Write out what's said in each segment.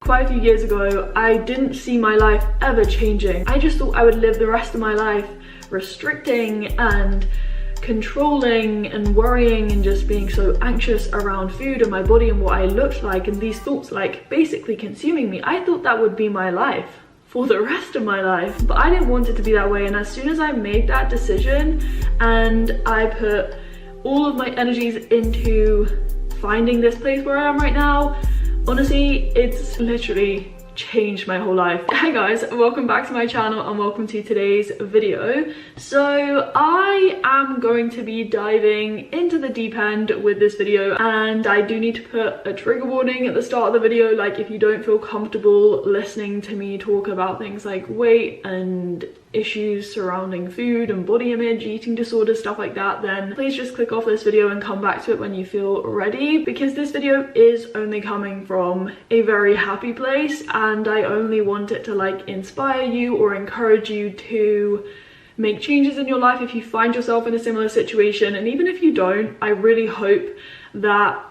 quite a few years ago, I didn't see my life ever changing. I just thought I would live the rest of my life restricting and controlling and worrying and just being so anxious around food and my body and what I looked like, and these thoughts like basically consuming me. I thought that would be my life for the rest of my life, but I didn't want it to be that way. And as soon as I made that decision and I put all of my energies into finding this place where I am right now, honestly, it's literally changed my whole life. Hey guys, welcome back to my channel and welcome to today's video. So I am going to be diving into the deep end with this video, and I do need to put a trigger warning at the start of the video. Like, if you don't feel comfortable listening to me talk about things like weight and issues surrounding food and body image, eating disorders, stuff like that, then please just click off this video and come back to it when you feel ready, because this video is only coming from a very happy place and I only want it to like inspire you or encourage you to make changes in your life if you find yourself in a similar situation. And even if you don't, I really hope that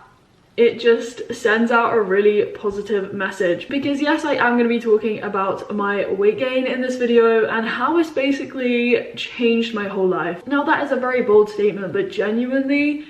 it just sends out a really positive message, because yes, I am going to be talking about my weight gain in this video and how it's basically changed my whole life. Now that is a very bold statement, but genuinely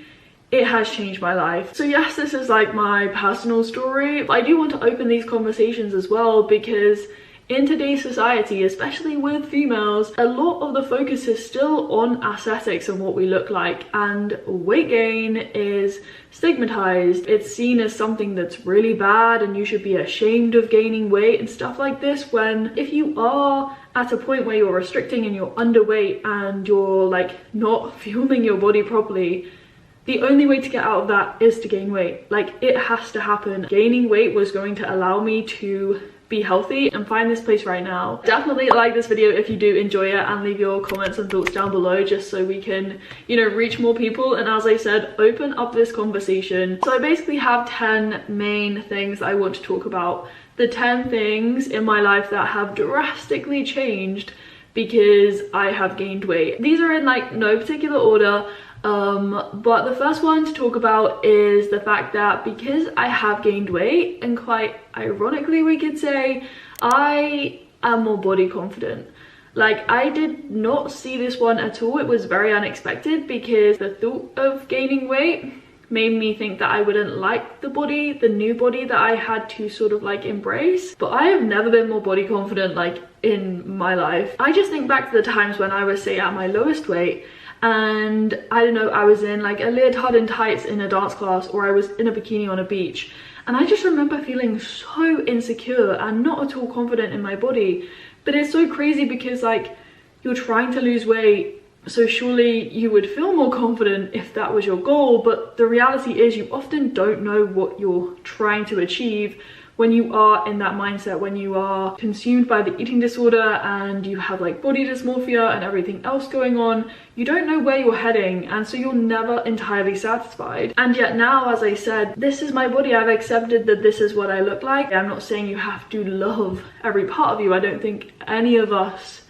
it has changed my life. So yes, this is like my personal story, but I do want to open these conversations as well, because in today's society, especially with females, a lot of the focus is still on aesthetics and what we look like, and weight gain is stigmatized. It's seen as something that's really bad and you should be ashamed of gaining weight and stuff like this, when if you are at a point where you're restricting and you're underweight and you're like not fueling your body properly, the only way to get out of that is to gain weight. Like, it has to happen. Gaining weight was going to allow me to be healthy and find this place right now. Definitely like this video if you do enjoy it, and leave your comments and thoughts down below just so we can, you know, reach more people and, as I said, open up this conversation. So I basically have 10 main things that I want to talk about. The 10 things in my life that have drastically changed because I have gained weight. These are in like no particular order. But the first one to talk about is the fact that because I have gained weight, and quite ironically we could say, I am more body confident. Like, I did not see this one at all. It was very unexpected, because the thought of gaining weight made me think that I wouldn't like the body, the new body that I had to sort of like embrace. But I have never been more body confident like in my life. I just think back to the times when I was, say, at my lowest weight, and I don't know, I was in like a leotard and tights in a dance class, or I was in a bikini on a beach, and I just remember feeling so insecure and not at all confident in my body. But it's so crazy, because like, you're trying to lose weight, so surely you would feel more confident if that was your goal. But the reality is, you often don't know what you're trying to achieve when you are in that mindset, when you are consumed by the eating disorder and you have like body dysmorphia and everything else going on. You don't know where you're heading, and so you're never entirely satisfied. And yet now, as I said, this is my body. I've accepted that this is what I look like. I'm not saying you have to love every part of you. I don't think any of us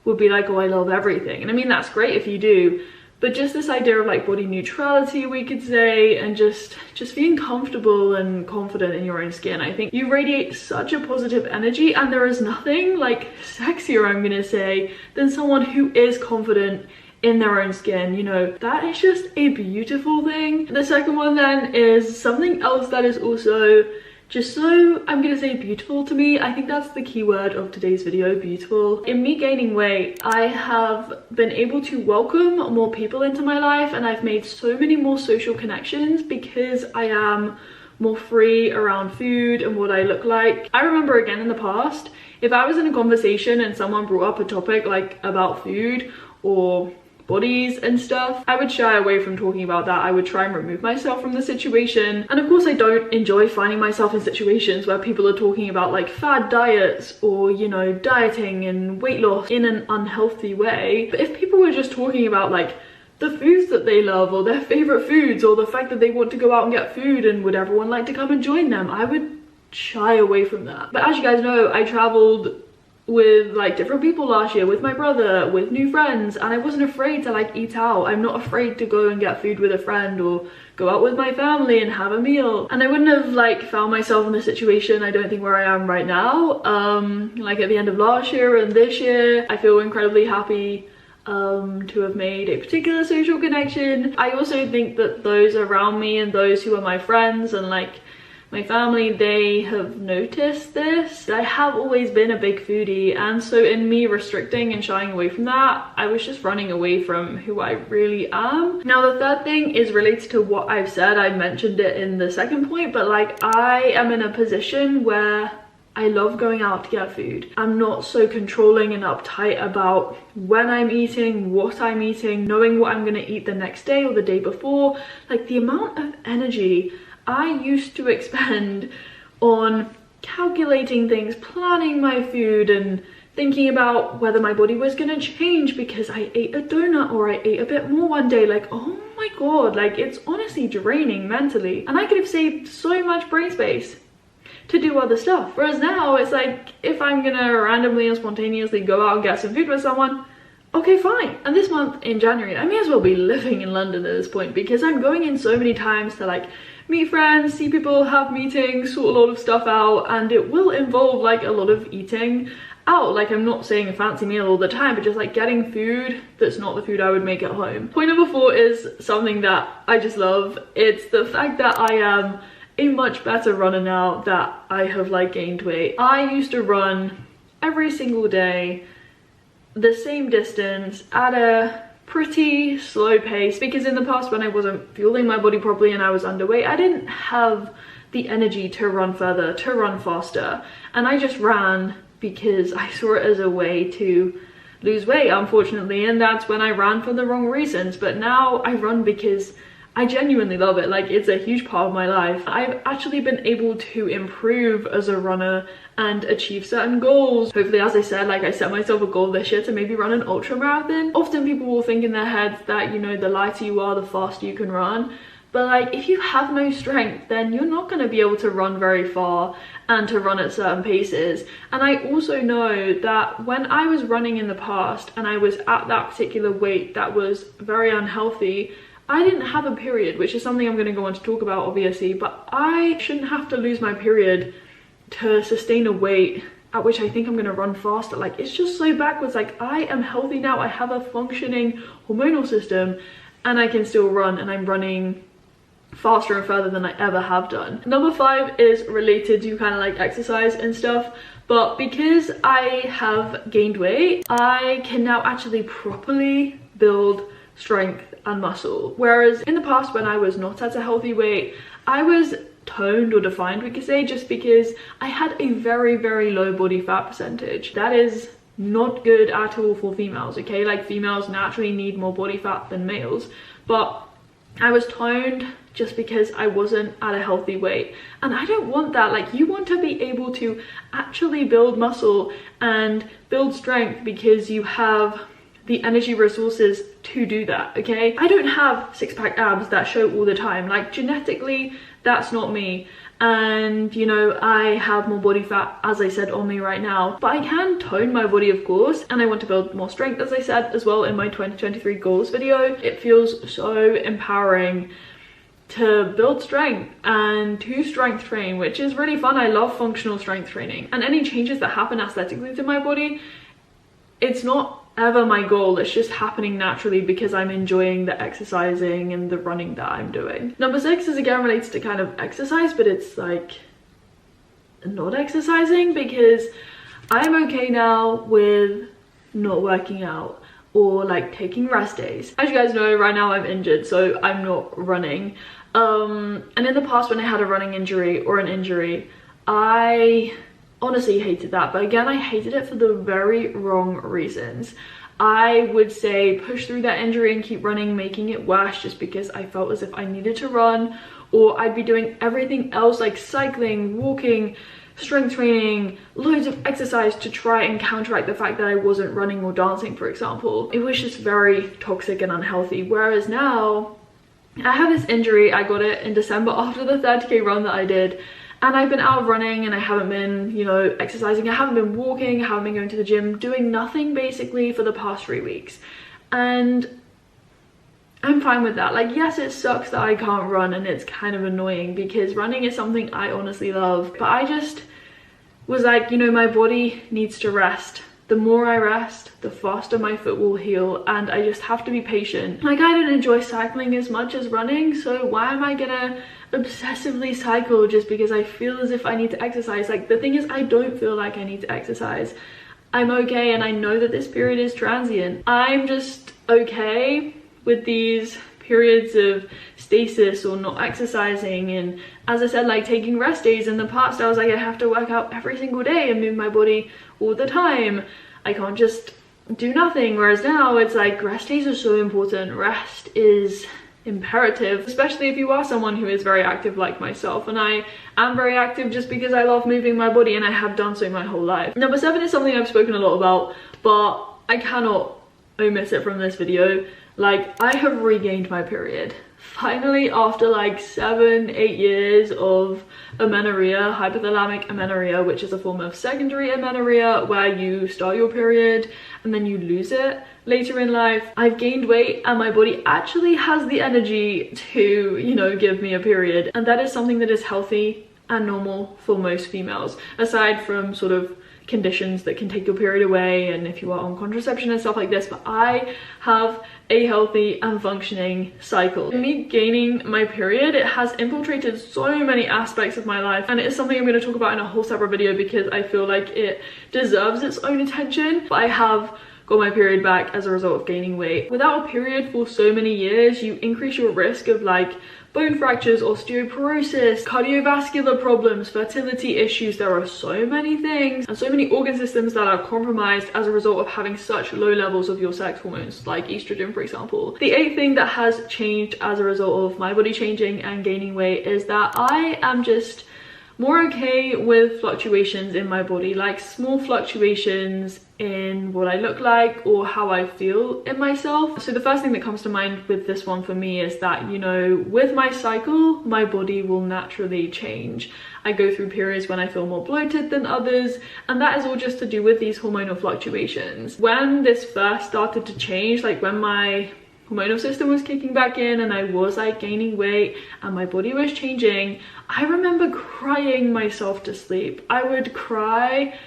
would be like, oh, I love everything. And I mean, that's great if you do, but just this idea of like body neutrality, we could say, and just being comfortable and confident in your own skin. I think you radiate such a positive energy, and there is nothing like sexier, I'm gonna say, than someone who is confident in their own skin. You know, that is just a beautiful thing. The second one then is something else that is also just so, I'm gonna say, beautiful to me. I think that's the key word of today's video, beautiful. In me gaining weight, I have been able to welcome more people into my life, and I've made so many more social connections because I am more free around food and what I look like. I remember, again, in the past, if I was in a conversation and someone brought up a topic like about food or bodies and stuff, I would shy away from talking about that. I would try and remove myself from the situation. And of course, I don't enjoy finding myself in situations where people are talking about like fad diets or, you know, dieting and weight loss in an unhealthy way. But if people were just talking about like the foods that they love, or their favorite foods, or the fact that they want to go out and get food and would everyone like to come and join them, I would shy away from that. But as you guys know, I traveled with like different people last year, with my brother, with new friends, and I wasn't afraid to like eat out. I'm not afraid to go and get food with a friend or go out with my family and have a meal. And I wouldn't have like found myself in this situation, I don't think, where I am right now, like at the end of last year and this year. I feel incredibly happy to have made a particular social connection. I also think that those around me and those who are my friends and like my family, they have noticed this. I have always been a big foodie, and so in me restricting and shying away from that, I was just running away from who I really am. Now the third thing is related to what I've said. I mentioned it in the second point, but like I am in a position where I love going out to get food. I'm not so controlling and uptight about when I'm eating, what I'm eating, knowing what I'm gonna eat the next day or the day before. Like the amount of energy I used to expend on calculating things, planning my food, and thinking about whether my body was gonna change because I ate a donut or I ate a bit more one day. Like, oh my god, like it's honestly draining mentally. And I could have saved so much brain space to do other stuff. Whereas now it's like, if I'm gonna randomly and spontaneously go out and get some food with someone, okay, fine. And this month in January, I may as well be living in London at this point, because I'm going in so many times to like meet friends, see people, have meetings, sort a lot of stuff out, and it will involve like a lot of eating out. Like I'm not saying a fancy meal all the time, but just like getting food that's not the food I would make at home. Point number 4 is something that I just love. It's the fact that I am a much better runner now that I have like gained weight. I used to run every single day the same distance at a pretty slow pace, because in the past when I wasn't fueling my body properly and I was underweight, I didn't have the energy to run further, to run faster, and I just ran because I saw it as a way to lose weight, unfortunately, and that's when I ran for the wrong reasons. But now I run because I genuinely love it. Like it's a huge part of my life. I've actually been able to improve as a runner and achieve certain goals. Hopefully, as I said, like I set myself a goal this year to maybe run an ultra marathon. Often people will think in their heads that, you know, the lighter you are, the faster you can run. But like if you have no strength, then you're not going to be able to run very far and to run at certain paces. And I also know that when I was running in the past and I was at that particular weight that was very unhealthy, I didn't have a period, which is something I'm going to go on to talk about obviously, but I shouldn't have to lose my period to sustain a weight at which I think I'm going to run faster. Like it's just so backwards. Like I am healthy now, I have a functioning hormonal system, and I can still run, and I'm running faster and further than I ever have done. Number 5 is related to kind of like exercise and stuff, but because I have gained weight, I can now actually properly build strength and muscle. Whereas in the past when I was not at a healthy weight, I was toned or defined, we could say, just because I had a very, very low body fat percentage. That is not good at all for females, okay? Like females naturally need more body fat than males, but I was toned just because I wasn't at a healthy weight, and I don't want that. Like you want to be able to actually build muscle and build strength because you have the energy resources to do that, okay? I don't have six-pack abs that show all the time. Like genetically, that's not me. And you know, I have more body fat, as I said, on me right now, but I can tone my body, of course, and I want to build more strength, as I said as well in my 2023 goals video. It feels so empowering to build strength and to strength train, which is really fun. I love functional strength training, and any changes that happen aesthetically to my body, it's not ever my goal. It's just happening naturally because I'm enjoying the exercising and the running that I'm doing. Number 6 is again related to kind of exercise, but it's like not exercising, because I'm okay now with not working out or like taking rest days. As you guys know, right now I'm injured, so I'm not running. And in the past when I had a running injury or an injury, I honestly hated that, but again, I hated it for the very wrong reasons. I would say push through that injury and keep running, making it worse just because I felt as if I needed to run, or I'd be doing everything else like cycling, walking, strength training, loads of exercise to try and counteract the fact that I wasn't running or dancing, for example. It was just very toxic and unhealthy. Whereas now I have this injury, I got it in December after the 30k run that I did, And I've been out running and I haven't been, you know, exercising. I haven't been walking, I haven't been going to the gym, doing nothing basically for the past 3 weeks. And I'm fine with that. Like, yes, it sucks that I can't run and it's kind of annoying because running is something I honestly love. But I just was like, you know, my body needs to rest. The more I rest, the faster my foot will heal, and I just have to be patient. Like, I don't enjoy cycling as much as running, so why am I gonna obsessively cycle just because I feel as if I need to exercise? Like, the thing is, I don't feel like I need to exercise. I'm okay, and I know that this period is transient. I'm just okay with these periods of stasis or not exercising. And as I said, like, taking rest days. In the past I was like, I have to work out every single day and move my body all the time. I can't just do nothing. Whereas now it's like, rest days are so important. Rest is imperative, especially if you are someone who is very active like myself. And I am very active just because I love moving my body, and I have done so my whole life. Number 7 is something I've spoken a lot about, but I cannot omit it from this video. Like, I have regained my period. Finally, after like 7-8 years of amenorrhea, hypothalamic amenorrhhea, which is a form of secondary amenorrhea where you start your period and then you lose it later in life, I've gained weight and my body actually has the energy to, you know, give me a period. And that is something that is healthy and normal for most females, aside from sort of conditions that can take your period away and if you are on contraception and stuff like this. But I have a healthy and functioning cycle. Me gaining my period, it has infiltrated so many aspects of my life, and it is something I'm going to talk about in a whole separate video because I feel like it deserves its own attention. But I have got my period back as a result of gaining weight. Without a period for so many years, you increase your risk of like bone fractures, osteoporosis, cardiovascular problems, fertility issues. There are so many things and so many organ systems that are compromised as a result of having such low levels of your sex hormones, like estrogen, for example. The 8th thing that has changed as a result of my body changing and gaining weight is that I am just more okay with fluctuations in my body, like small fluctuations in what I look like or how I feel in myself. So the first thing that comes to mind with this one for me is that, you know, with my cycle, my body will naturally change. I go through periods when I feel more bloated than others, and that is all just to do with these hormonal fluctuations. When this first started to change, like when my hormonal system was kicking back in and I was like gaining weight and my body was changing, I remember crying myself to sleep. I would cry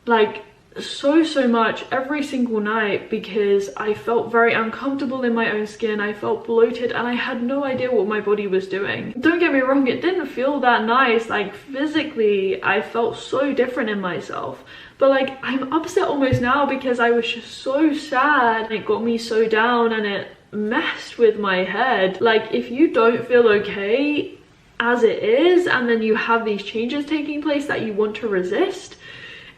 like so much every single night because I felt very uncomfortable in my own skin. I felt bloated and I had no idea what my body was doing. Don't get me wrong, it didn't feel that nice. Like physically I felt so different in myself, but like I'm upset almost now because I was just so sad. It got me so down and it messed with my head. Like, if you don't feel okay as it is and then you have these changes taking place that you want to resist,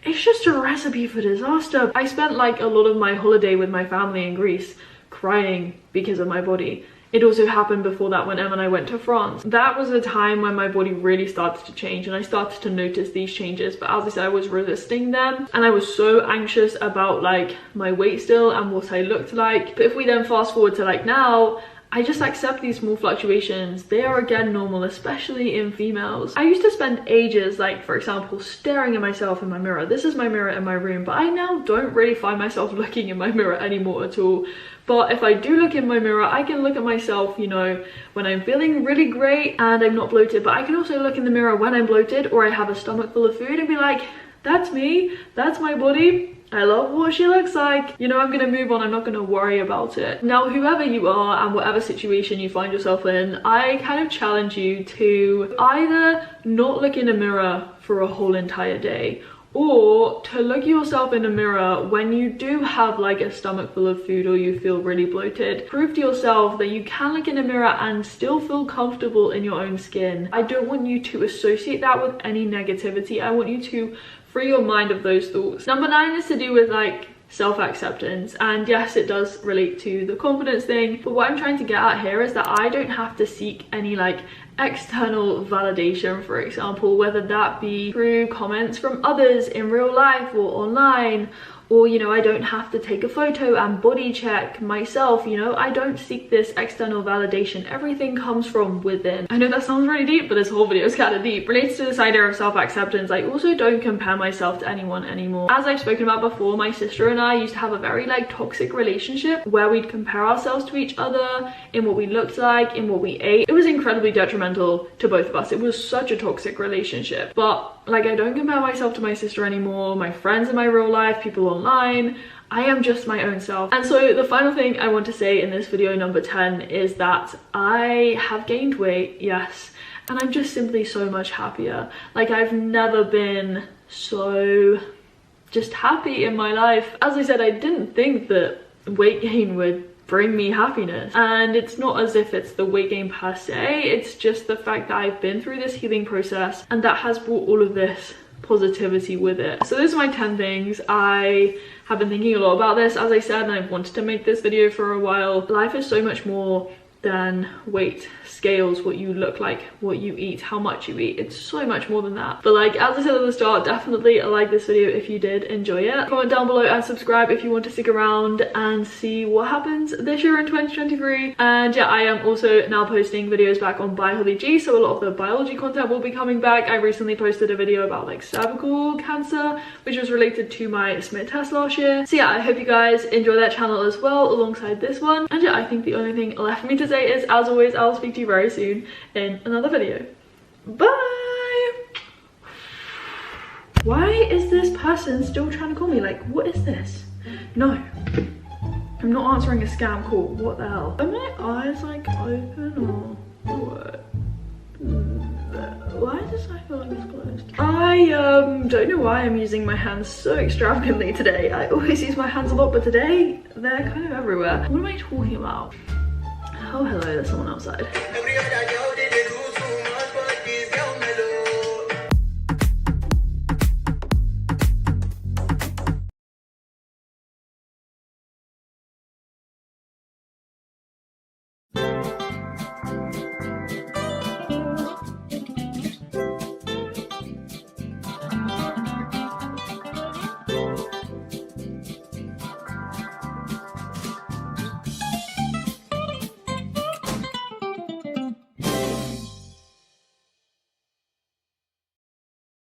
it's just a recipe for disaster. I spent like a lot of my holiday with my family in Greece crying because of my body. It also happened before that when Em and I went to France. That was a time when my body really started to change and I started to notice these changes. But as I said, I was resisting them and I was so anxious about like my weight still and what I looked like. But if we then fast forward to like now, I just accept these small fluctuations. They are again normal, especially in females. I used to spend ages, like for example, staring at myself in my mirror. This is my mirror in my room, but I now don't really find myself looking in my mirror anymore at all. But if I do look in my mirror, I can look at myself, you know, when I'm feeling really great and I'm not bloated. But I can also look in the mirror when I'm bloated or I have a stomach full of food and be like, that's me, that's my body. I love what she looks like. You know, I'm gonna move on. I'm not gonna worry about it. Now, whoever you are and whatever situation you find yourself in, I kind of challenge you to either not look in a mirror for a whole entire day, or to look at yourself in a mirror when you do have like a stomach full of food or you feel really bloated. Prove to yourself that you can look in a mirror and still feel comfortable in your own skin. I don't want you to associate that with any negativity. I want you to free your mind of those thoughts. Number 9 is to do with like self-acceptance, and yes, it does relate to the confidence thing, but what I'm trying to get at here is that I don't have to seek any like external validation, for example, whether that be through comments from others in real life or online, or, you know, I don't have to take a photo and body check myself, you know, I don't seek this external validation. Everything comes from within. I know that sounds really deep, but this whole video is kind of deep. Relates to this idea of self-acceptance, I also don't compare myself to anyone anymore. As I've spoken about before, my sister and I used to have a very like toxic relationship where we'd compare ourselves to each other in what we looked like, in what we ate. It was incredibly detrimental to both of us. It was such a toxic relationship. But like, I don't compare myself to my sister anymore, my friends in my real life, people online. I am just my own self. And so the final thing I want to say in this video number 10 is that I have gained weight, yes, and I'm just simply so much happier. Like, I've never been so just happy in my life. As I said, I didn't think that weight gain would bring me happiness, and it's not as if it's the weight gain per se, it's just the fact that I've been through this healing process and that has brought all of this positivity with it. So those are my 10 things. I have been thinking a lot about this, as I said, and I've wanted to make this video for a while. Life is so much more than weight, scales, what you look like, what you eat, how much you eat. It's so much more than that. But like, as I said at the start, definitely like this video if you did enjoy it. Comment down below and subscribe if you want to stick around and see what happens this year in 2023. And yeah, I am also now posting videos back on biology, so a lot of the biology content will be coming back. I recently posted a video about like cervical cancer, which was related to my smear test last year. So yeah, I hope you guys enjoy that channel as well alongside this one. And yeah, I think the only thing left for me to say is, as always, I'll speak to you very soon in another video. Bye! Why is this person still trying to call me? Like, what is this? No, I'm not answering a scam call. What the hell? Are my eyes like open or what? Why does I feel like it's closed? I don't know why I'm using my hands so extravagantly today. I always use my hands a lot, but today they're kind of everywhere. What am I talking about? Oh, hello, there's someone outside.